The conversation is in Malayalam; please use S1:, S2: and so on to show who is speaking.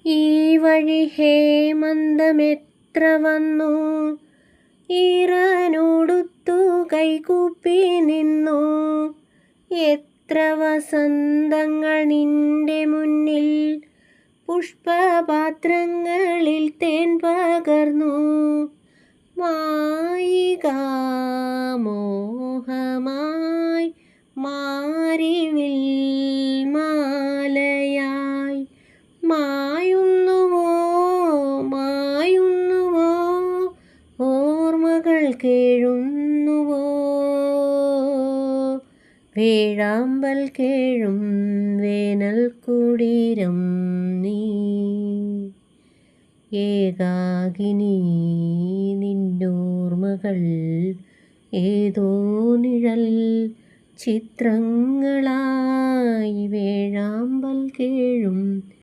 S1: ഈ വഴി ഹേമന്തമെത്ര വന്നു, ഈറനോടുത്തു കൈകൂപ്പി നിന്നു. എത്ര വസന്തങ്ങൾ നിന്റെ മുന്നിൽ, പുഷ്പപാത്രങ്ങളിൽ തേൻ പകർന്നു. മായികാമോഹമായി മാരിവിൽ മാലയായി മായുന്നുവോ മായുന്നുവോ, ഓർമ്മകൾ കേഴുന്നുവോ. വേഴാമ്പൽ കേഴും വേനൽ കുടീരം നീ, ഏകാകിനി നിന്നോർമ്മകൾ ഏതോ നിഴൽ ചിത്രങ്ങളായി. വേഴാമ്പൽ കേഴും